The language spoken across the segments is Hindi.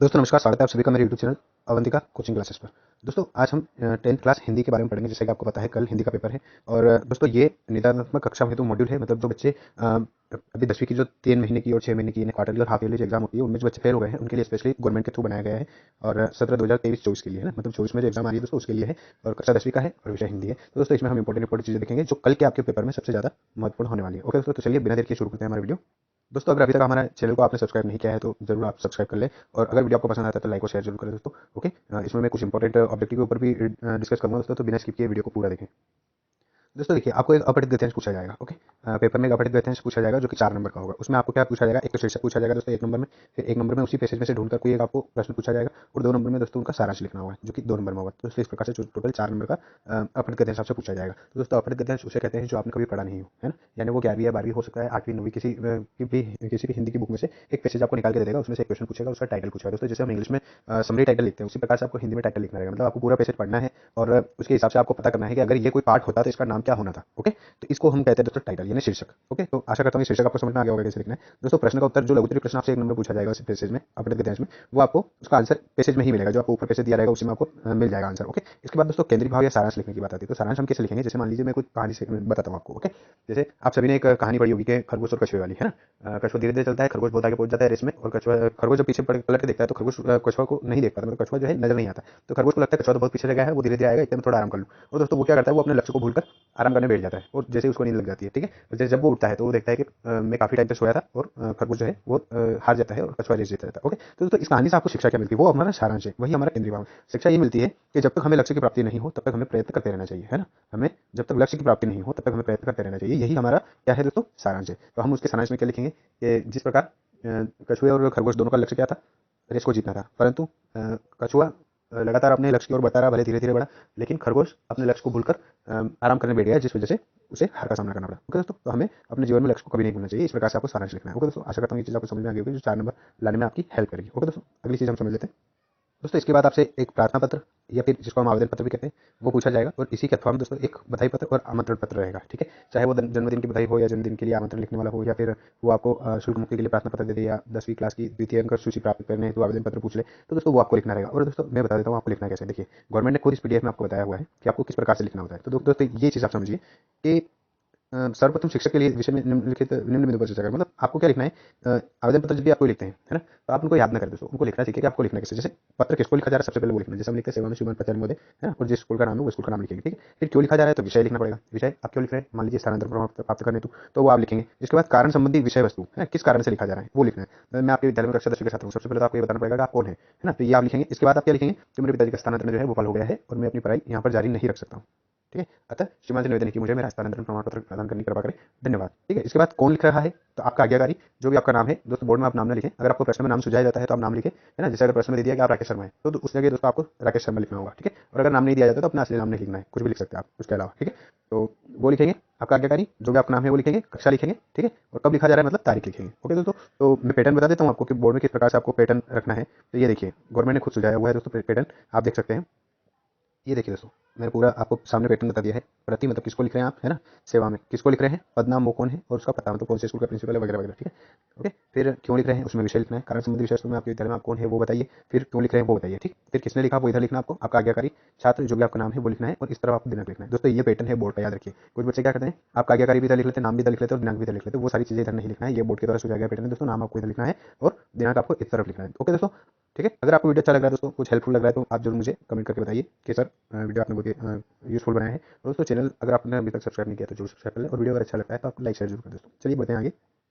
दोस्तों नमस्कार, स्वागत है आप सभी का मेरे YouTube channel Avantika coaching classes पर। दोस्तों आज हम 10th क्लास हिंदी के बारे में पढ़ेंगे। जैसे कि आपको पता है कल हिंदी का पेपर है और दोस्तों ये निदानात्मक कक्षा हेतु मॉड्यूल है। मतलब जो बच्चे अभी 10वीं की जो 3 महीने की और 6 महीने की क्वार्टरली और हाफ ईयरली एग्जाम होती है, उनमें जो बच्चे फेल हो गए हैं उनके लिए स्पेशली गवर्नमेंट के थ्रू बनाया गया है। और सत्र 2023-24 के लिए है ना, मतलब 24 में जो एग्जाम आ रही है दोस्तों उसके लिए है। और कक्षा 10वीं का है और विषय हिंदी है। तो दोस्तों इसमें हम इंपॉर्टेंट चीजें देखेंगे जो कल के आपके पेपर में सबसे ज्यादा महत्वपूर्ण होने वाली है। ओके दोस्तों, तो चलिए बिना देर के शुरू करते हैं हमारा वीडियो। दोस्तों अगर अभी तक हमारे चैनल को आपने सब्सक्राइब नहीं किया है तो जरूर आप सब्सक्राइब कर लें। और अगर वीडियो आपको पसंद आता है तो लाइक और शेयर जरूर करें दोस्तों। ओके, इसमें मैं कुछ इंपॉर्टेंट ऑब्जेक्टिव के ऊपर भी डिस्कस करूंगा दोस्तों, तो बिना स्किप किए वीडियो को पूरा देखें। दोस्तों देखिए, आपको एक अपठित गद्यांश पूछा जाएगा। ओके, पेपर में एक अपठित गद्यांश पूछा जाएगा जो कि 4 नंबर का होगा। उसमें आपको क्या पूछा जाएगा, एक तो शीर्षक पूछा जाएगा दोस्तों 1 नंबर में। फिर 1 नंबर में उसी पैसेज में से ढूंढकर कोई एक आपको प्रश्न पूछा जाएगा और 2 नंबर में दोस्तों उनका सारांश लिखना होगा जो कि 2 नंबर में होगा। तो दोस्तों इस प्रकार से टोटल 4 नंबर का अपठित गद्यांश आपसे पूछा जाएगा। तो दोस्तों अपठित गद्यांश उसे कहते हैं जो आपने कभी पढ़ा नहीं हो, है ना। यानी वो 11वीं या 12वीं हो सकता है, 8वीं 9वीं किसी भी हिंदी की बुक में से एक पैसेज आपको निकाल के दे देगा, उसमें से एक क्वेश्चन पूछेगा, उसका टाइटल पूछेगा। दोस्तों जैसे हम इंग्लिश में समरी टाइटल लिखते हैं उसी प्रकार से आपको हिंदी में टाइटल लिखना रहेगा। मतलब आपको पूरा पैसेज पढ़ना है और उसके हिसाब से आपको पता करना है कि अगर ये कोई पार्ट होता तो इसका नाम क्या होना था। ओके, तो इसको हम कहते हैं दोस्तों टाइटल यानी शीर्षक। ओके, तो आशा करता हूँ शीर्षक आपको समझ में आ गया होगा कैसे लिखना है। दोस्तों प्रश्न का उत्तर जो लघुत्तरीय प्रश्न आपसे 1 नंबर पूछा जाएगा उस पैसेज में अपने गद्यांश में, वो आपको उसका आंसर पैसेज में ही मिलेगा। जो आपको ऊपर पैसेज दिया रहेगा उसी में आपको मिल जाएगा आंसर। ओके, इसके बाद दोस्तों केंद्रीय भाव या सारांश लिखने की बात आती है। तो सारांश हम कैसे लिखेंगे, जैसे मान लीजिए मैं कुछ कहानी से बताता हूँ आपको। ओके, जैसे आप सभी ने एक कहानी पढ़ी होगी कि खरगोश और कछुए वाली, है ना। कछुआ धीरे धीरे चलता है, खरगोश बहुत आगे पहुंच जाता है रेस में, और कछुआ खरगोश जब पीछे पलट के देखता है तो खरगोश कछुआ को नहीं देख पाता, मतलब कछुआ जो है नजर नहीं आता। तो खरगोश को लगता है कछुआ तो बहुत पीछे रह गया है, वो धीरे धीरे आएगा, इतने में थोड़ा आराम कर लूँ। और दोस्तों वो क्या करता है, वो अपने लक्ष्य को भूलकर आराम करने बैठ जाता है और जैसे उसको नींद लग जाती है, ठीक है। जैसे जब वो उठता है तो वो देखता है कि मैं काफी टाइम तक सोया था और खरगोश जो है वो हार जाता है और कछुआ रेस जीता रहता है। ओके, तो दोस्तों इस कहानी से आपको शिक्षा क्या मिलती है, वो हमारा सारांश है, वही हमारा केंद्रीय भाव है। शिक्षा ये मिलती है कि जब तक हमें लक्ष्य की प्राप्ति नहीं हो तब तक हमें प्रयत्न करते रहना चाहिए, है ना। हमें जब तक लक्ष्य की प्राप्ति नहीं हो तब तक हमें प्रयत्न करते रहना चाहिए, यही हमारा क्या है दोस्तों, सारांश है। तो हम उसके सारांश में क्या लिखेंगे कि जिस प्रकार कछुए और खरगोश दोनों का लक्ष्य क्या था, रेस को जीतना था, परंतु कछुआ लगातार अपने लक्ष्य की ओर बढ़ता रहा, भले धीरे धीरे बढ़ा, लेकिन खरगोश अपने लक्ष्य को भूलकर आराम करने बैठ गया, जिस वजह से उसे हार का सामना करना पड़ा। ओके दोस्तों, तो हमें अपने जीवन में लक्ष्य को कभी नहीं भूलना चाहिए। इस प्रकार से आपको सारांश लिखना है। ओके दोस्तों, आशा करता हूँ ये चीज आपको समझ में आ गई होगी जो 4 नंबर लाने में आपकी हेल्प करेगी। ओके दोस्तों, अगली चीज हम समझ लेते हैं। दोस्तों इसके बाद आपसे एक प्रार्थना पत्र या फिर जिसको हम आवेदन पत्र भी कहते हैं वो पूछा जाएगा, और इसी के अथवा में दोस्तों एक बधाई पत्र और आमंत्रण पत्र रहेगा, ठीक है। चाहे वो जन्मदिन की बधाई हो या जन्मदिन के लिए आमंत्रण लिखने वाला हो, या फिर वो आपको शुल्क मुक्ति के लिए प्रार्थना पत्र दे दे, या 10वीं क्लास की द्वितीय अंक सूची प्राप्त करने हेतु आवेदन पत्र पूछ ले, तो दोस्तों वो आपको लिखना रहेगा। और दोस्तों मैं बता देता हूँ आपको लिखना कैसे। देखिए, गवर्नमेंट ने खुद इस पीडीएफ में आपको बताया हुआ है कि आपको किस प्रकार से लिखना होता है। तो दोस्तों ये चीज़ आप समझिए कि सर्वप्रथम शिक्षक के लिए विषय में निम्न बिंदु पर चर्चा करें। मतलब आपको क्या लिखना है, आवेदन पत्र जब भी आपको लिखते हैं, है ना, तो आप उनको याद ना करें दोस्तों, उनको लिखना सीखिए कि आपको लिखना कैसे। जैसे पत्र किसको लिखा जा रहा है सबसे पहले वो लिखना है। जैसे हम लिखते हैं सेवा में श्रीमान प्राचार्य महोदय, है ना, और जिस स्कूल का नाम है वो स्कूल का नाम लिखेंगे, ठीक है। फिर क्यों लिखा जा रहा है तो विषय लिखना पड़ेगा। विषय आप क्यों लिख रहे हैं, मान लीजिए स्थानांतरण प्रमाण पत्र प्राप्त करने तो वो आप लिखेंगे। इसके बाद कारण संबंधी विषय वस्तु है, किस कारण से लिखा जा रहा है वो लिखना है। मैं आपके विद्यालय में कक्षा 10वीं का छात्र हूँ, सबसे पहले तो आपको ये बताना पड़ेगा कि आप कौन है ना, तो ये आप लिखेंगे। इसके बाद आप क्या लिखेंगे कि मेरे पिताजी का स्थानांतरण जो है भोपाल हो गया है और मैं अपनी पढ़ाई यहाँ पर जारी नहीं रख सकता हूँ, ठीक है। अतः श्रीमान से निवेदन है कि मुझे मेरा स्थानांतरण प्रमाण पत्र प्रदान करने की कृपा करें, धन्यवाद, ठीक है। इसके बाद कौन लिख रहा है तो आपका आज्ञाकारी जो भी आपका नाम है दोस्तों, बोर्ड में आप नाम ना लिखें। अगर आपको प्रश्न में नाम सुझाया जाता है तो आप नाम लिखें, है ना। जैसे अगर प्रश्न में दे दिया कि आप राकेश शर्मा है तो उस जगह दोस्तों आपको राकेश शर्मा लिखना होगा, ठीक है। और अगर नाम नहीं दिया जाता तो अपना असली नाम नहीं लिखना है, कुछ भी लिख सकते हैं आप उसके अलावा, ठीक है। तो वो लिखेंगे आपका आज्ञाकारी जो भी आपका नाम है वो लिखेंगे, कक्षा लिखेंगे, ठीक है। और कब लिखा जा रहा है मतलब तारीख लिखेंगे। ओके दोस्तों, तो मैं पैटर्न बता देता हूँ आपको कि बोर्ड में किस प्रकार से आपको पैटर्न रखना है। तो ये देखिए, गवर्नमेंट ने खुद सुझाया हुआ है दोस्तों पैटर्न, आप देख सकते हैं। ये देखिए दोस्तों, मैंने पूरा आपको सामने पैटर्न बता दिया है। प्रति मतलब किसको लिख रहे हैं आप, है ना। सेवा में किसको लिख रहे हैं, पद नाम वो कौन है और उसका पता मतलब कौन से स्कूल का प्रिंसिपल है वगैरह वगैरह, ठीक है। ओके, फिर क्यों लिख रहे हैं उसमें विषय लिखना है, कारण संबंधी विषय में आपके विद्यालय में आप कौन है वो बताइए, फिर क्यों लिख रहे हैं वो बताइए, ठीक। फिर किसने लिखा वो इधर लिखना आपको, आपका आज्ञाकारी छात्र जो भी आपका नाम है वो लिखना है, और इस तरह आपको दिनांक लिखना है। दोस्तों ये पैटर्न है बोर्ड का, याद रखिए। कुछ बच्चे क्या करते हैं, आपका आज्ञाकारी भी इधर लिख लेते हैं, नाम भी इधर लिख लेते हैं और दिनांक भी इधर लिख लेते हैं, वो सारी चीजें इधर नहीं लिखना है। ये बोर्ड के द्वारा सुझाया गया पैटर्न है दोस्तों, नाम आपको इधर लिखना है और दिनांक आपको इस तरफ लिखना है। ओके दोस्तों, ठीक है। अगर आपको वीडियो अच्छा लग रहा है दोस्तों, कुछ हेल्पफुल लग रहा है तो आप जरूर मुझे कमेंट करके बताइए कि सर वीडियो आपने बहुत यूजफुल बनाया है। और दोस्तों चैनल अगर आपने अभी तक सब्सक्राइब नहीं किया तो जरूर सब्सक्राइब कर लें, और वीडियो अगर अच्छा लगता है तो आप लाइक शेयर जरूर करें दोस्तों। चलिए बढ़ते हैं आगे।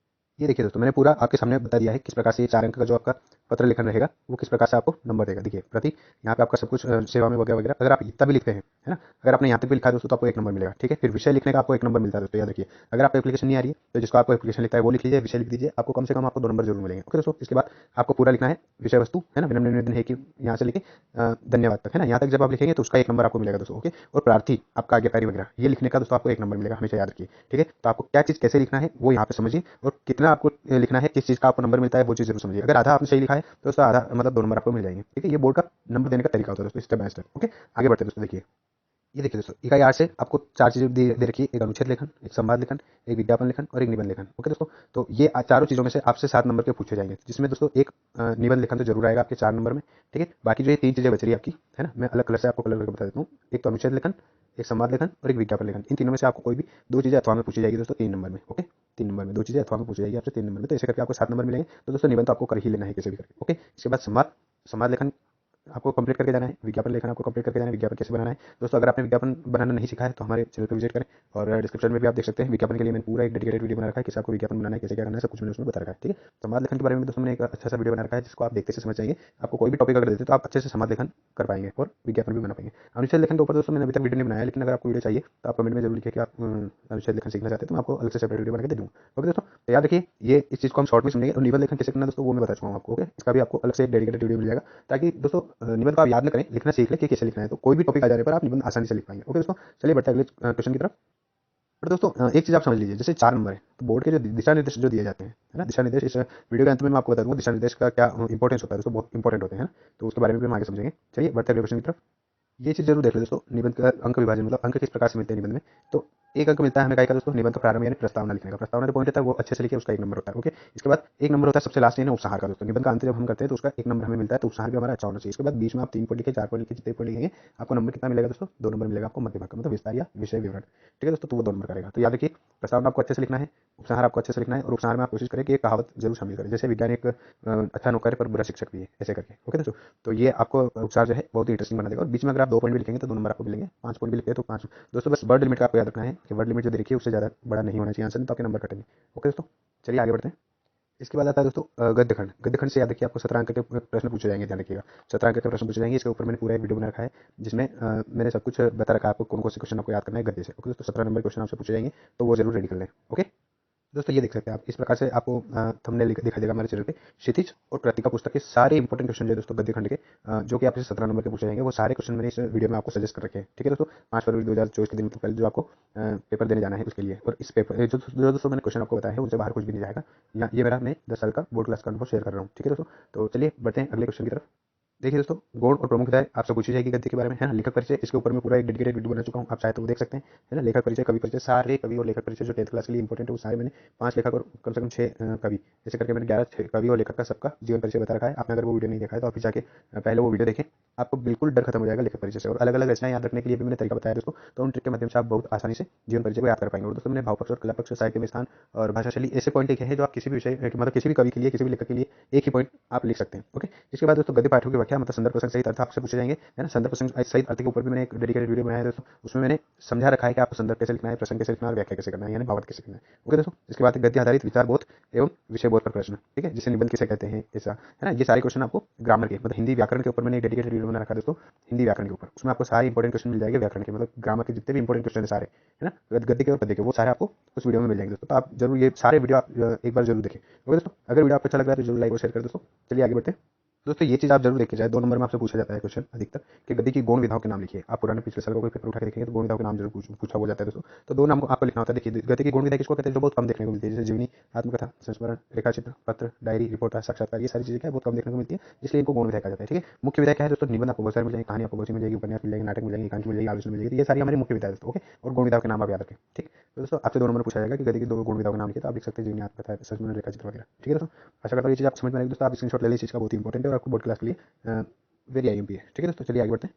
ये देखिए दोस्तों, मैंने पूरा आपके सामने बता दिया है किस प्रकार से ये 4 अंक का जो आपका पत्र लेखन रहेगा वो किस प्रकार से आपको नंबर देगा। देखिए प्रति यहाँ पे आपका सब कुछ सेवा में वगैरह वगैरह, अगर आप इतना भी लिखते हैं, है ना, अगर आपने यहाँ तक भी लिखा है दोस्तों तो आपको 1 नंबर मिलेगा, ठीक है। फिर विषय लिखने का आपको 1 नंबर मिलता है दोस्तों, याद रखिए। अगर आपको एप्लीकेशन नहीं आ रही है तो जिसको आपको एप्लीकेशन लिखता है वो लिख लीजिए, विषय लिख दीजिए, आपको कम से कम आपको 2 नंबर जरूर मिलेंगे। ओके दोस्तों, इसके बाद आपको पूरा लिखना है विषय वस्तु, है ना। विनम्र निवेदन है कि यहाँ से लिखे धन्यवाद तक, है ना, यहाँ तक जब आप लिखेंगे तो उसका 1 नंबर आपको मिलेगा दोस्तों। ओके, और प्रार्थी आपका आज्ञाकारी वगैरह ये लिखने का दोस्तों आपको 1 नंबर मिलेगा, हमेशा याद रखिए, ठीक है। तो आपको क्या चीज़ कैसे लिखना है वो यहाँ पे समझिए, और कितना आपको लिखना है, किस चीज़ का आपको नंबर मिलता है वो चीज़ जरूर समझिए। अगर आधा आपने सही लिखा है तो दोस्तों आधा मतलब 2 नंबर आपको मिल जाएंगे, ठीक है। ये बोर्ड का नंबर देने का तरीका होता है दोस्तों, स्टेप बाय स्टेप। ओके, आगे बढ़ते हैं दोस्तों। देखिए ये देखिए दोस्तों, इकाई 8 से आपको 4 चीज़ें दे रखी है, एक अनुच्छेद लेखन, एक संवाद लेखन, एक विज्ञापन लेखन और एक निबंध लेखन। ओके दोस्तों, तो ये चारों चीज़ों में से आपसे 7 नंबर के पूछे जाएंगे, जिसमें दोस्तों एक निबंध लेखन तो जरूर आएगा आपके 4 नंबर में। ठीक है, बाकी जो ये 3 चीज़ें बच रही है आपकी, है ना, मैं अलग कलर से आपको कलर करके बता देता हूँ। एक तो अनुच्छेद लेखन, एक संवाद लेखन और एक विज्ञापन लेखन। इन तीनों में से आपको कोई भी 2 चीज़ें अथवा में पूछी जाएगी दोस्तों 3 नंबर में। ओके, 3 नंबर में 2 चीज़ें अथवा में पूछी जाएगी आपसे 3 नंबर में, तो ऐसे करके आपको 7 नंबर मिलेंगे। तो दोस्तों निबंध तो आपको कर ही लेना है कैसे भी करके। ओके, इसके बाद संवाद, संवाद लेखन आपको कंप्लीट करके जाना है, विज्ञापन लेखन आपको कंप्लीट करके जाना है, विज्ञापन कैसे बनाना है। दोस्तों अगर आपने विज्ञापन बनाना नहीं सीखा है तो हमारे चैनल पर विजिट करें, और डिस्क्रिप्शन में भी आप देख सकते हैं, विज्ञापन के लिए मैंने पूरा एक डेडिकेटेड वीडियो बना रखा है, कैसे आपको विज्ञापन बनाना है, कैसे क्या करना है, सब कुछ मैंने उसमें बता रखा है। ठीक है, समाज लेखन के बारे में दोस्तों मैंने एक अच्छा सा वीडियो बना रखा है, जिसको आप देखते से समझ जाएंगे। आपको कोई भी टॉपिक अगर देते तो आप अच्छे से समाज लेखन कर पाएंगे और विज्ञापन भी बना पाएंगे। अनुच्छेद लेखन के ऊपर दोस्तों मैंने अभी तक वीडियो नहीं बनाया, लेकिन अगर आपको वीडियो चाहिए तो आप कमेंट में जरूर लिखिए कि आप अनुच्छेद लेखन सीखना चाहते हैं, तो मैं आपको अलग से सेपरेट वीडियो बना के दे दूँगा। ओके दोस्तों, तो याद रखिए ये इस चीज़ को हम शॉर्ट में समझेंगे, और निबंध लेखन कैसे करना है दोस्तों वो मैं बता चुका हूँ आपको। ओके, इसका भी आपको अलग से एक डेडिकेटेड वीडियो मिल जाएगा, ताकि दोस्तों निबंध को आप याद न करें, लिखना सीख लें कि कैसे लिखना है, तो कोई भी टॉपिक आ जाने पर आप निबंध आसानी से लिख पाएंगे। ओके दोस्तों, चलिए बढ़ते हैं अगले क्वेश्चन की तरफ। पर दोस्तों एक चीज़ आप समझ लीजिए, जैसे 4 नंबर है तो बोर्ड के जो दिशा निर्देश जो दिए जाते हैं, है ना, दिशा निर्देश इस वीडियो के अंत में मैं आपको बता दूंगा दिशा निर्देश का क्या इंपॉर्टेंस होता है दोस्तों, बहुत इंपॉर्टेंट होते हैं, है ना, तो उसके बारे में भी हम आगे समझेंगे। चलिए बढ़ते हैं अगले क्वेश्चन की तरफ। ये चीज़ जरूर देख लो दोस्तों, निबंध का अंक विभाजन, मतलब अंक किस प्रकार से मिलते हैं निबंध में। तो एक अंक मिलता है हमें का दोस्तों निबंध का प्रारंभ यानी प्रस्तावना लिखने का। प्रस्तावना जो पॉइंट होता है वो अच्छे से लिखे, उसका 1 नंबर होता है। ओके, इसके बाद 1 नंबर होता है सबसे लास्ट यानी उपसंहार का दोस्तों। निबंध का अंत जब हम करते हैं तो उसका 1 नंबर हमें मिलता है, तो उपसंहार भी हमारा अच्छा होना चाहिए। इसके बाद बीच में आप 3 पॉइंट लिखे, 4 पॉइंट लिखे, जितने पॉइंट लिखेंगे आपको नंबर कितना मिलेगा दोस्तों, 2 नंबर मिलेगा आपको मध्य भाग का, मतलब विस्तार या विषय विवरण। ठीक है दोस्तों, तो वो 2 नंबर करेगा। तो याद रखिए प्रस्तावना आपको अच्छे से लिखना है, उपसंहार आपको अच्छे से लिखना है, और उपसंहार में आप कोशिश करें कि एक कहावत जरूर शामिल करें, जैसे विज्ञान एक अच्छा नौकर है पर बुरा शिक्षक भी है, ऐसे करके। ओके दोस्तों, तो ये आपको उपसार जो है बहुत ही इंटरेस्टिंग बना देगा। और बीच में अगर आप 2 पॉइंट भी लिखेंगे तो 2 नंबर आपको मिलेंगे, 5 पॉइंट भी लिखते हैं तो 5। दोस्तों बस वर्ड लिमिट का आपको याद रखना है कि वर्ड लिमिट जो देखिए उससे ज़्यादा बड़ा नहीं होना चाहिए आंसर, तो आपके नंबर कटेंगे। ओके दोस्तों, चलिए आगे बढ़ते हैं। इसके बाद आता है दोस्तों गद्यखंड। गद्यखंड से याद रखिए आपको 17 अंक के प्रश्न पूछे जाएंगे, ध्यान रखिएगा 17 अंक के प्रश्न पूछे जाएंगे। इसके ऊपर मैंने पूरा एक वीडियो बना रखा है, जिसमें मैंने सब कुछ बता रखा है आपको कौन कौन से क्वेश्चन आपको याद करना है गद्य से। ओके दोस्तों, 17 नंबर क्वेश्चन आपसे पूछे जाएंगे, तो वो जरूर रेडी कर लें। ओके दोस्तों, ये देख सकते हैं आप, इस प्रकार से आपको थंबनेल दिखाई देगा हमारे चैनल पे। क्षितिज और प्रतिका पुस्तक के सारे इंपॉर्टेंट क्वेश्चन जो है दोस्तों गद्य खंड के, जो कि आपसे 17 नंबर के पूछे जाएंगे, वो सारे क्वेश्चन मैंने इस वीडियो में आपको सजेस्ट कर रखे हैं। ठीक है दोस्तों, 5 फरवरी 2024 के दिन मतलब कल जो आपको पेपर देने जाना है उसके लिए। और इस पेपर जो दोस्तों मैंने क्वेश्चन आपको बताया है उनसे बाहर कुछ भी नहीं जाएगा। ये मेरा मैं 10 साल का बोर्ड क्लास का अनुभव शेयर कर रहा हूँ। ठीक है दोस्तों, तो चलिए बढ़ते हैं अगले क्वेश्चन की तरफ। देखिए दोस्तों, गौण और प्रमुख विधाएं आपसे पूछी जाएगी गद्य के बारे में, है ना। लेखक परिचय, इसके ऊपर मैं पूरा एक डेडिकेटेड वीडियो बना चुका हूँ, आप चाहे तो वो देख सकते हैं, है ना। लेखक परिचय, कवि परिचय, सारे कवि और लेखक परिचय जो 10th क्लास के लिए इंपॉर्टेंट है वो सारे मैंने 5 लेखक और कम से कम 6 कवि, ऐसे करके मैंने 11 कवि और लेखक का सबका जीवन परिचय बता रखा है। आपने अगर वो वीडियो नहीं देखा है तो आप जाके पहले वो वीडियो देखें, आपको बिल्कुल डर खत्म हो जाएगा लेखक परिचय से। और अलग अलग रचना याद रखने के लिए भी मैंने तरीका बताया दोस्तों, तो उन ट्रिक के माध्यम से आप बहुत आसानी से जीवन परिचय को याद कर पाएंगे। और दोस्तों मैंने भाव पक्ष और कला पक्ष, साहित्य में स्थान और भाषा शैली, ऐसे पॉइंट लिखे हैं जो आप किसी भी विषय मतलब किसी भी कवि के लिए, किसी भी लेखक के लिए एक ही पॉइंट आप लिख सकते हैं। ओके, इसके बाद दोस्तों गद्य पाठों की व्याख्या, मतलब संदर्भ प्रसंग सहित अर्थ आपसे पूछे जाएंगे, है ना। संदर्भ प्रसंग सहित अर्थ के ऊपर भी मैंने एक डेडिकेटेड वीडियो बनाया है दोस्तों, उसमें मैंने समझा रखा है कि आपको संदर्भ कैसे लिखना है, प्रसंग कैसे लिखना है और व्याख्या कैसे करना है, यानी भावार्थ कैसे करना है। ओके दोस्तों, इसके बाद गद्य आधारित विचार बोध एवं विषय बोध पर प्रश्न, ठीक है, जिसे निबंध किसे कहते हैं, ऐसा, है ना। ये सारे क्वेश्चन आपको ग्रामर के, मतलब हिंदी व्याकरण के ऊपर मैंने एक डेडिकेटेड वीडियो बना रखा है दोस्तों, हिंदी व्याकरण के ऊपर। उसमें आपको सारे इंपॉर्टेंट क्वेश्चन मिल जाएंगे व्याकरण के, मतलब ग्रामर के जितने भी इंपॉर्टेंट क्वेश्चन है सारे, है ना, गद्य के और पद्य के, वो सारे आपको उस वीडियो में मिल जाएंगे दोस्तों। तो आप जरूर ये सारे वीडियो आप एक बार जरूर देखें। ओके दोस्तों, अगर वीडियो आपको अच्छा लग रहा है तो जरूर लाइक और शेयर करें दोस्तों। चलिए आगे बढ़ते हैं। दोस्तों ये चीज़ आप जरूर देखिए, जाए 2 नंबर में आपसे पूछा जाता है क्वेश्चन अधिकतर कि गद्य की गौण विधाओं के नाम लिखिए। आप पुराने पिछले साल का कोई पेपर उठा के देखेंगे तो गौण विधाओं के नाम जरूर पूछा हो जाता है दोस्तों। तो 2 नाम आपको लिखना होता है। देखिए गद्य की गौण विधा किसको कहते हैं, जो बहुत कम देखने को मिलती है, जैसे जीवनी, आत्मकथा, संस्मरण, रेखाचित्र, पत्र, डायरी, रिपोर्ट, साक्षात्कार, ये सारी चीजें क्या है बहुत कम देखने को मिलती है, इसलिए इनको गौण विधा कहा जाता है। ठीक है, मुख्य विधा क्या है दोस्तों, निबंध आपको बहुत सारे मिल जाएंगे, कहानी आपको बहुत सी मिल जाएगी, उपन्यास मिल जाएगी, नाटक मिल जाएंगे, एकांश मिल जाएगी, आलोचना मिल जाएगी, ये सारी हमारी मुख्य विधा है दोस्तों। ओके, और गौण विधाओं के नाम आप याद रखें। ठीक, तो दोस्तों आपसे 2 नंबर पूछा जाएगा कि गद्य की 2 गौण विधाओं के नाम लिखिए, तो आप लिख सकते हैं जीवनी, आत्मकथा, संस्मरण, रेखाचित्र वगैरह। ठीक है दोस्तों, आशा करता हूँ ये चीज़ आप समझ में आएगी दोस्तों। आप स्क्रीनशॉट ले लीजिए, इस चीज़ का बहुत इंपॉर्टेंट है और आपको बोर्ड क्लास के लिए वेरी आईएमपी है। ठीक है दोस्तों, चलिए आगे बढ़ते हैं।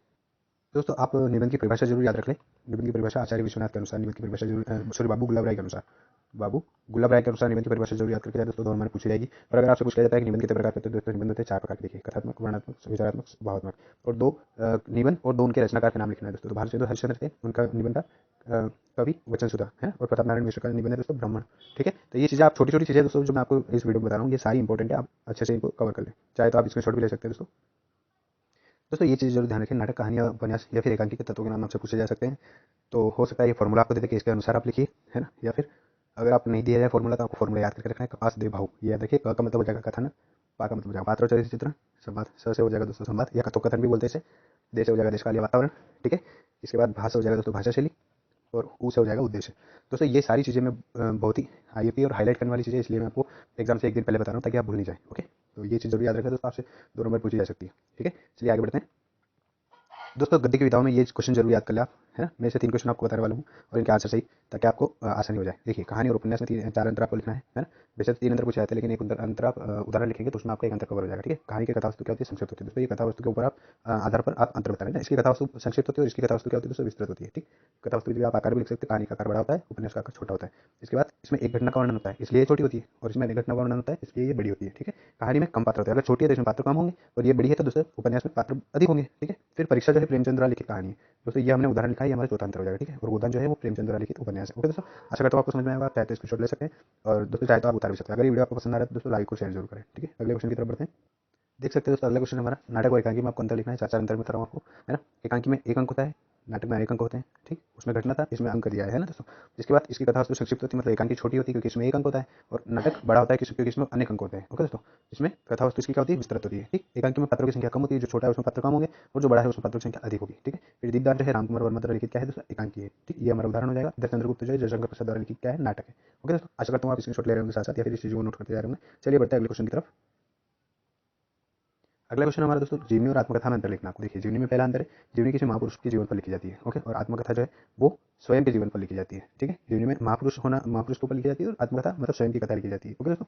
दोस्तों आप निबंध की परिभाषा जरूर याद रख लें। निबंध की परिभाषा आचार्य विश्वनाथ के अनुसार निबंध की परिभाषा जरूर, सॉरी, बाबू गुलाब राय के अनुसार, बाबू गुलाब राय के अनुसार निबंध की परिभाषा जरूर याद करके जाए दोस्तों, 2 नंबर पूछी जाएगी। और अगर आपसे पूछा जाता है कि निबंध कितने प्रकार के होते हैं दोस्तों, निबंध होते हैं 4 प्रकार के। देखिए, कथात्मक, वर्णनात्मक, विचारात्मक, भावात्मक। और 2 निबंध और 2 उनके रचनाकार के नाम लिखना है दोस्तों। तो भारतेंदु हरिश्चंद्र थे, उनका निबंध था कवि वचन सुधा, है, और प्रताप नारायण मिश्र का निबंध है दोस्तों ब्राह्मण। ठीक है, तो ये चीज़ें आप छोटी छोटी चीज़ें दोस्तों जो मैं आपको इस वीडियो में बता रहा हूँ, ये सारी इंपॉर्टेंट है, आप अच्छे से इनको कवर कर लें। चाहे तो आप इसमें शॉट भी ले सकते हैं दोस्तों। दोस्तों ये चीज़ जरूर ध्यान रखें, नाटक, कहानी, उपन्यास या फिर एकांकी के तत्वों के नाम आपसे पूछे जा सकते हैं। तो हो सकता है ये फॉर्मूला आपको दे दे कि इसके अनुसार आप लिखिए, है ना। या फिर अगर आप नहीं दिया जाए फॉर्मूला तो आपको फॉर्मूला याद करके रखना है। कपास दे भाव, ये याद रखिए। क का मतलब हो जाएगा कथन, पा का मतलब हो जाएगा पात्र और चरित्र चित्रण, संवाद, स से हो जाएगा दोस्तों संवाद या कथोकथन भी बोलते हैं इसे, दे से हो जाएगा देशकाल या वातावरण। ठीक है, इसके बाद भा से हो जाएगा दोस्तों भाषा शैली, और ऊ से हो जाएगा उद्देश्य। दोस्तों ये सारी चीज़ें मैं बहुत ही आईएमपी और हाईलाइट करने वाली चीज़ें, इसलिए मैं आपको एग्जाम से एक दिन पहले बता रहा हूँ ताकि आप भूल नहीं जाए। ओके, तो ये चीज़ जरूर याद रखें दोस्तों, आपसे 2 नंबर पूछी जा सकती है। ठीक है, चलिए आगे बढ़ते हैं। दोस्तों गद्य की विधाओं में ये क्वेश्चन जरूर याद कर ले आप है ना। मैं इसे 3 क्वेश्चन आपको बताने वाला हूँ और इनके आंसर सही, ताकि आपको आसानी हो जाए। देखिए, कहानी और उपन्यास में 4 अंतर आपको लिखना है ना। वैसे तो 3 अंतर पूछे जाते हैं, लेकिन एक अंतर आप उदाहरण लिखेंगे तो उसमें आपका एक अंतर कवर हो जाएगा। ठीक है, कहानी की कथा वस्तु क्या होती है, संक्षिप्त होती है दोस्तों। ये कथा वस्तु के ऊपर आप आधार पर आप अंतर बता रहे हैं ना। इसकी कथा वस्तु संक्षिप्त होती है और इसकी कथा वस्तु क्या होती है दोस्तों, विस्तृत होती है। ठीक, कथा वस्तु भी आप आकार भी लिख सकते हैं, कहानी का आकार बड़ा होता है, उपन्यास का आकार छोटा होता है। इसके बाद इसमें एक घटना का वर्णन होता है, इसलिए ये छोटी होती है, और इसमें अनेक घटना का वर्णन होता है, इसलिए ये बड़ी होती है। ठीक है, कहानी में कम पात्र होते हैं, अगर छोटी है तो इसमें पात्र कम होंगे, और ये बड़ी है तो दोस्तों उपन्यास में पात्र अधिक होंगे। ठीक है, फिर परीक्षा जो है प्रेमचंद द्वारा लिखित कहानी है दोस्तों, ये हमने उदाहरण लिखा है, ये हमारा चौथा अंतर हो जाएगा। ठीक है, और गोदान जो है वो प्रेमचंद द्वारा लिखित उपन्यास है। ओके दोस्तों, आशा करता हूँ आपको समझ में आएगा। आप चाहे तो स्क्रीनशॉट ले सकते हैं, और दोस्तों चाहे तो आप उतार भी सकते हैं। अगर ये वीडियो आपको पसंद आ रहा है तो दोस्तों लाइक और शेयर जरूर करें। ठीक है, अगले क्वेश्चन की तरफ बढ़ते हैं। देख सकते हैं दोस्तों, अगला क्वेश्चन हमारा नाटक और एकांकी में आपको अंतर लिखना है। 4 अंतर बता रहा हूँ आपको, है ना। एकांकी में एक अंक होता है, नाटक में अनेक अंक होते हैं। ठीक, उसमें घटना था, इसमें अंक दिया है ना दोस्तों। इसके बाद इसकी कथा वस्तु संक्षिप्त होती है, मतलब एकांकी छोटी होती है क्योंकि इसमें एक अंक होता है, और नाटक बड़ा होता है क्योंकि इसमें अनेक अंक होते हैं। ओके दोस्तों, इसमें कथा वस्तु इसकी क्या होती है, विस्तृत होती है। ठीक, एकांकी में पात्रों की संख्या कम होती है, जो छोटा है उसमें पात्र कम होंगे, और जो बड़ा है उसमें पात्रों की संख्या अधिक होगी। ठीक है, फिर दीपदार जो है रामकुमार वर्मा द्वारा लिखित क्या है दोस्तों, एकांकी है। ठीक, ये हमारा उदाहरण हो जाएगा। इधर चंद्रगुप्त जो है जयशंकर प्रसाद द्वारा लिखित क्या है, नाटक है। ओके दोस्तों, आशा करता हूँ आप स्क्रीनशॉट ले रहे होंगे साथ साथ, या फिर इस चीज़ को नोट करते जा रहे होंगे। चलिए बढ़ते हैं अगले क्वेश्चन की तरफ। अगला क्वेश्चन हमारा दोस्तों जीवनी और आत्मकथा में अंतर लिखना। आपको देखिए, जीवनी में पहला अंतर है, जीवनी किसी महापुरुष के जीवन पर लिखी जाती है। ओके, और आत्मकथा जो है वो स्वयं के जीवन पर लिखी जाती है। ठीक है, जीवनी में महापुरुष होना, महापुरुष के ऊपर लिखी जाती है, और आत्मकथा मतलब स्वयं की कथा लिखी जाती है। ओके दोस्तों,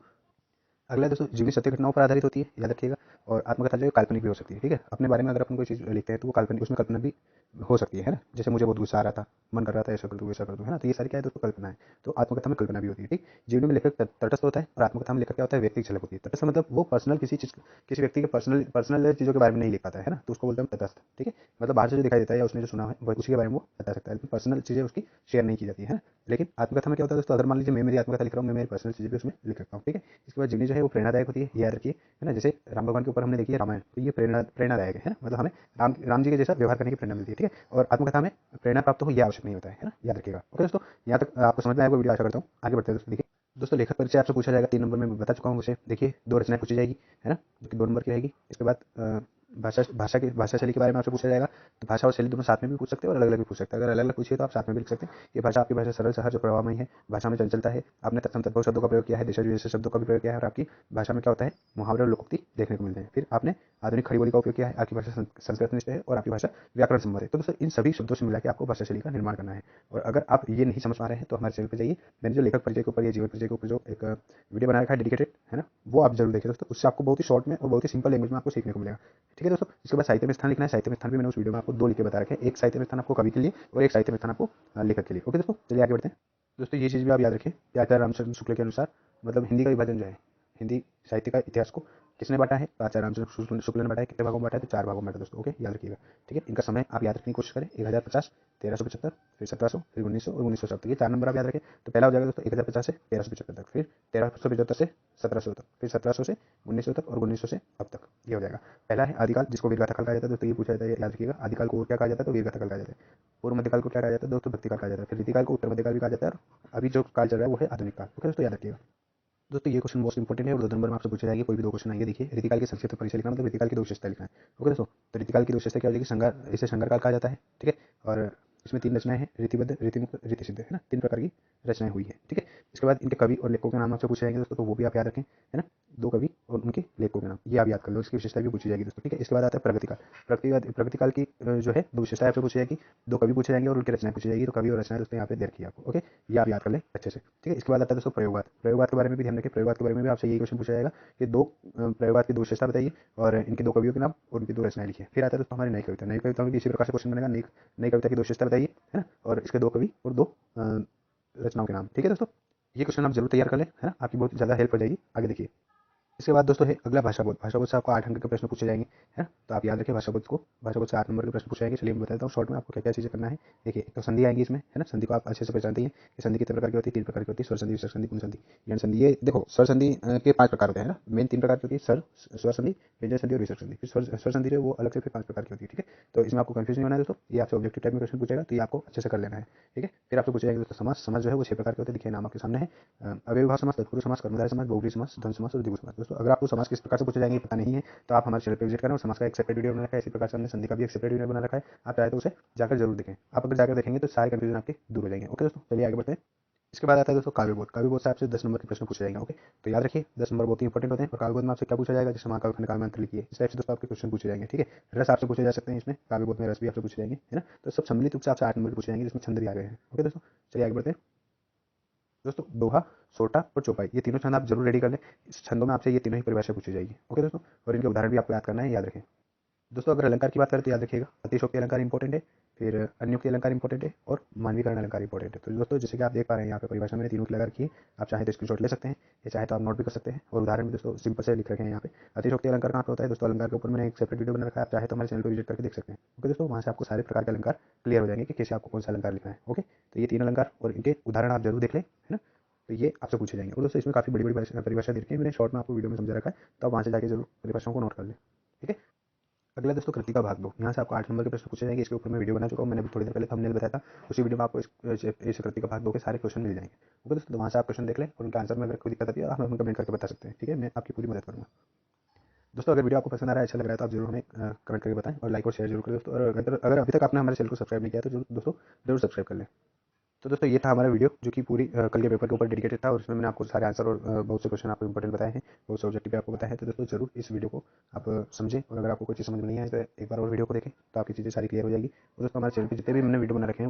अगला दोस्तों जीवनी सत्य घटनाओं पर आधारित होती है, याद रखिएगा। और आत्मकथा जो है काल्पनिक भी हो सकती है। ठीक है, अपने बारे में अगर अपन कोई चीज़ लिखते हैं तो वो काल्पनिक, उसमें कल्पना भी हो सकती है ना। जैसे मुझे बहुत गुस्सा आ रहा था, मन कर रहा था ऐसा कर दूँ वैसा कर दूँ, है ना। तो ये सारी क्या है दोस्तों, कल्पना है। तो आत्मकथा में कल्पना भी होती है। ठीक, जीवनी में लेखक तटस्थ होता है, और आत्मकथा में लेखक क्या होता है, व्यक्ति की झलक होती है। तटस्थ मतलब वो पर्सनल किसी चीज़, किसी व्यक्ति के पर्सनल चीज़ों के बारे में नहीं लिख पाता है ना, तो उसको बोलते हैं तटस्थ। ठीक है, मतलब बाहर से जो दिखाई देता है या उसने जो सुना है वो उसी के बारे में वो बता सकता है, लेकिन पर्सनल चीज़ें उसकी शेयर नहीं की जाती है ना। लेकिन आत्मकथा में क्या होता है दोस्तों, अगर मान लीजिए मैं मेरी आत्मकथा लिख रहा हूँ, मैं मेरी पर्सनल चीज़ें भी उसमें लिख सकता हूँ। ठीक है, इसके बाद जीवनी जो है वो प्रेरणादायक होती है, याद रखिए, है ना। जैसे राम भगवान के ऊपर हमने देखी है रामायण, तो ये प्रेरणादायक है ना, मतलब हमें राम जी के जैसा व्यवहार करने की प्रेरणा मिलती है। ठीक है, और आत्मकथा में प्रेरणा प्राप्त हो यह आवश्यक नहीं होता है ना, याद रखिएगा। ओके दोस्तों, यहाँ तक आपको समझ में आएगा वीडियो, आशा करता हूँ। आगे बढ़ते हैं दोस्तों। देखिए दोस्तों, लेखक परिचय आपसे पूछा जाएगा 3 नंबर में, मैं बता चुका हूँ उसे। देखिए 2 रचनाएं पूछी जाएगी, है ना, जो कि 2 नंबर की रहेगी। इसके बाद भाषा शैली के बारे में आपसे पूछा जाएगा, तो भाषा और शैली दोनों साथ में भी पूछ सकते हैं और अलग अलग भी पूछ सकते हैं। अगर अलग अलग पूछिए तो आप साथ में भी लिख सकते हैं। ये भाषा आपकी भाषा सरल सहज और प्रवाहमयी है, भाषा में चंचलता है, आपने तत्सम तद्भव शब्दों का प्रयोग किया है, देशज विदेश शब्दों का भी प्रयोग किया है, और आपकी भाषा में क्या होता है, मुहावरे और लोकोक्ति देखने को मिलते हैं। फिर आपने आधुनिक खड़ी बोली का उपयोग किया है, आपकी भाषा संस्कृतनिष्ठ है, और आपकी भाषा व्याकरण संबंध है। तो दोस्तों इन सभी शब्दों से मिला के आपको भाषा शैली का निर्माण करना है। और अगर आप ये नहीं समझ पा रहे हैं तो हमारे चैनल पर जाइए, मैंने जो लेखक परिचय के ऊपर या जीवन परिचय के ऊपर जो एक वीडियो बना रखा है डेडिकेटेड, है ना, वो आप जरूर देखिए दोस्तों। उससे आपको बहुत ही शॉर्ट में और बहुत ही सिंपल लैंग्वेज में आपको सीखने को मिलेगा। ठीक है दोस्तों, इसके बाद साहित्य में स्थान लिखना है। साहित्य में स्थान भी मैंने उस वीडियो में आपको 2 लिख के बता रखे हैं, एक साहित्य में स्थान आपको कवि के लिए और एक साहित्य में स्थान आपको लेखक के लिए। ओके दोस्तों, चलिए आगे बढ़ते हैं। दोस्तों ये चीज़ भी आप याद रखें कि आचार्य रामचंद्र शुक्ल के अनुसार, मतलब हिंदी का विभाजन जो है, हिंदी साहित्य का इतिहास को किसने बांटा है, तो आचार्य रामचंद्र शुक्ल ने बांटा है। कितने भागों में बांटा है, तो 4 भागों में बांटा दोस्तों। ओके, याद रखिएगा। ठीक है, इनका समय आप याद रखने की कोशिश करें, 1050, 1375, फिर 1700, फिर 1900 और 1900 तक। ये 4 नंबर आप याद रखें। तो पहला हो जाएगा दोस्तों 1050 से 1375 तक, फिर 1375 से 1700 तक, फिर 1700 से 1900 तक, और 1900 से अब तक। ये हो जाएगा। पहला है आदिकाल, जिसको वीरगाथा काल कहा जाता है दोस्तों, ये पूछा जाता है, याद रखिएगा। आदिकाल को और क्या कहा जाता है, तो वीरगाथा काल कहा जाता है। पूर्व मध्यकाल को क्या कहा जाता है दोस्तों, भक्ति काल कहा जाता है। फिर रीतिकाल को उत्तर मध्यकाल भी कहा जाता है, और अभी जो काल चल रहा है वो है आधुनिक काल। ओके दोस्तों, याद रखिएगा। दोस्तों ये क्वेश्चन बहुत इंपॉर्टेंट है, और 2 नंबर में आपसे पूछा जाएगा। कोई भी 2 क्वेश्चन आएंगे। देखिए रीतिकाल के संक्षिप्त परिचय लिखना, मतलब रीतिकाल की 2 विशेषता लिखना है। ओके दोस्तों, तो रीतिकाल की 2 विशेषता क्या हो जाएगी, संगार, इसे संगार काल कहा जाता है। ठीक है, और इसमें 3 रचनाएं हैं, रीतिबद्ध, रीतिमुक्त, रीतिसिद्ध, है ना। 3 प्रकार की रचनाएं हुई है। ठीक है, इसके बाद इनके कवि और लेखकों के नाम आपसे पूछे जाएंगे दोस्तों, तो वो भी आप याद रखें, है ना। 2 कवि और उनके लेखकों के नाम ये आप याद कर लो, इसकी विशेषता भी पूछी जाएगी दोस्तों। ठीक है, इसके बाद आता है प्रगतिकाल। प्रगतिकाल की जो है 2 विशेषताएं आपसे पूछी जाएगी, 2 कवि पूछे जाएंगे और उनकी रचनाएं पूछी जाएगी। तो कवि और रचनाएं दोस्तों यहाँ पे दे रखी है आपको। ओके, ये आप याद कर लें अच्छे से। ठीक है, इसके बाद आता है दोस्तों प्रयोगवाद। प्रयोगवाद के बारे में भी ध्यान रखें, प्रयोगवाद के बारे में भी आपसे यही क्वेश्चन पूछा जाएगा कि 2 प्रयोगवाद की 2 विशेषता बताइए, और इनके 2 कवियों के नाम और उनकी 2 रचनाएं लिखिए। फिर आता है दोस्तों हमारी नई कविता। नई कविता में भी इसी प्रकार से क्वेश्चन बनेगा, नई कविता की 2 विशेषता बताइए, है ना, और इसके 2 कवि और 2 रचनाओं के नाम। ठीक है दोस्तों, ये क्वेश्चन आप जरूर तैयार कर लें, है ना, आपकी बहुत ज़्यादा हेल्प हो जाएगी। आगे देखिए, इसके बाद दोस्तों है अगला भाषा बोध। भाषा बोध से आपको 8 अंक के प्रश्न पूछे जाएंगे, है ना। तो आप याद रखिए भाषा बोध को, भाषा बोध से 8 नंबर के प्रश्न पूछे जाएंगे। चलिए मैं बताता हूँ शॉर्ट में आपको क्या क्या चीज़ें करना है। देखिए एक तो संधि आएगी इसमें, है ना। संधि को आप अच्छे से पहचानते हैं कि संधि कितने प्रकार की होती है, 3 प्रकार की होती है, स्वर संधि, विसर्ग संधि, गुण संधि, यण संधि। ये देखो स्वर संधि के 5 प्रकार होते हैं ना, मेन 3 प्रकार की होती है, स्वर संधि, व्यंजन संधि और विसर्ग संधि। फिर स्वर संधि जो है वो अलग से फिर 5 प्रकार की होती है। ठीक है, तो इसमें आपको कंफ्यूजन नहीं होना है दोस्तों, ये आपसे ऑब्जेक्टिव टाइप में क्वेश्चन पूछेगा, तो ये आपको अच्छे से कर लेना है। ठीक है, फिर आपसे पूछेगा दोस्तों समास। समास जो है वो 6 प्रकार के होते हैं, देखिए नाम आपके सामने है। अव्ययभाव समास, तत्पुरुष समास, कर्मधारय समास, बहुव्रीहि समास, द्वंद्व समास और द्विगु समास। दोस्तों अगर आपको समास किस प्रकार से पूछे जाएंगे पता नहीं है, तो आप हमारे चैनल पे विजिट करें, और समास का एक सेपरेट वीडियो बना रखा है। इसी प्रकार से हमने संधि का भी एक सेपरेट वीडियो बना रखा है, आप चाहे तो उसे जाकर जरूर देखें। आप अगर जाकर देखेंगे तो सारे कंफ्यूजन आपके दूर हो जाएंगे। ओके दोस्तों, चलिए आगे बढ़ते हैं। इसके बाद आता है दोस्तों काव्य बोध। काव्य बोध से आपसे 10 नंबर के प्रश्न पूछे जाएंगे। ओके, तो याद रखिए 10 नंबर बहुत ही इंपॉर्टेंट होते हैं। और काव्य बोध में आपसे क्या पूछा जाएगा, जैसे महाकाव्य खंड काव्य मंत्र लिखिए, इस टाइप से दोस्तों आपके क्वेश्चन पूछे जाएंगे। ठीक है, रस आपसे पूछे जा सकते हैं, इसमें काव्य बोध में रस भी आपसे पूछे जाएंगे, है ना। तो सब सम्मिलित रूप से आपसे 8 नंबर के पूछे जाएंगे, जिसमें छंद भी आ गए हैं। ओके दोस्तों, चलिए आगे बढ़ते हैं। दोस्तों दोहा, सोटा और चौपाई, ये तीनों छंद आप जरूर रेडी कर लें। इस छंदों में आपसे ये तीनों ही परिभाषा पूछी जाएगी। ओके दोस्तों, और इनके उदाहरण भी आपको याद करना है, याद रखें। दोस्तों अगर अलंकार की बात करें तो याद रखिएगा, अतिशयोक्ति अलंकार इंपॉर्टेंट है, फिर अन्योक्ति अलंकार इंपॉर्टेंट है, और मानवीकरण अलंकार इंपॉर्टेंट है। तो दोस्तों जैसे कि आप देख पा रहे हैं यहाँ पे परिभाषा मैंने तीनों की लगा रखी है। आप चाहे तो स्क्रीनशॉट ले सकते हैं, या चाहे तो आप नोट भी कर सकते हैं। और उदाहरण भी दोस्तों सिंपल से लिख रखे हैं यहाँ पे। अतिशयोक्ति अलंकार कहाँ पे होता है दोस्तों, अलंकार के ऊपर मैंने एक सेपरेट वीडियो बना रखा है, आप चाहे तो हमारे चैनल पर विजिट करके देख सकते हैं। ओके दोस्तों, वहाँ से आपको सारे प्रकार के अलंकार क्लियर हो जाएंगे कि कैसे आपको कौन सा अलंकार लिखना है। ओके, तो ये तीन अलंकार और इनके उदाहरण आप जरूर देख लें, है ना। तो ये आपसे पूछे जाएंगे। और दोस्तों इसमें काफ़ी बड़ी बड़ी परिभाषा दे रखी है, मैंने शॉर्ट में आपको वीडियो में समझा रखा है, तो आप वहाँ से जाकर जरूर परिभाषाओं को नोट कर लें। ठीक है, अगला दोस्तों कृतिका भाग दो। यहाँ से आपको 8 नंबर के प्रश्न पूछे जाएंगे। इसके ऊपर मैं वीडियो बना चुका हूँ, मैंने अभी थोड़ी देर पहले थंबनेल बताया था। उसी वीडियो में आपको इस कृतिका भाग दो के सारे क्वेश्चन मिल जाएंगे। ओके दोस्तों, तो वहाँ से आप क्वेश्चन देख लें, और उनका आंसर में अगर कोई दिक्कत आती है आप हमें कमेंट करके बता सकते हैं। ठीक है, मैं आपकी पूरी मदद करूँगा। दोस्तों अगर वीडियो आपको पसंद आ रहा है, अच्छा लग रहा है, तो आप जरूर हमें कमेंट करके बताएं, और लाइक और शेयर जरूर करें दोस्तों। और अगर अभी तक आपने हमारे चैनल को सब्सक्राइब नहीं किया तो दोस्तों जरूर सब्सक्राइब कर लें। तो दोस्तों ये था हमारा वीडियो, जो कि पूरी कल के पेपर के ऊपर डेडिकेटेड था, और इसमें मैंने आपको सारे आंसर और बहुत से क्वेश्चन आपको इंपॉर्टेंट बताए हैं, बहुत से ऑब्जेक्टिव आपको बताए हैं। तो दोस्तों जरूर इस वीडियो को आप समझें, और अगर आपको कोई चीज़ समझ में नहीं आए तो एक बार और वीडियो को देखें, तो आपकी चीज़ें सारी क्लियर हो जाएगी। और दोस्तों हमारे चैनल पर जितने भी मैंने वीडियो बना रखे हैं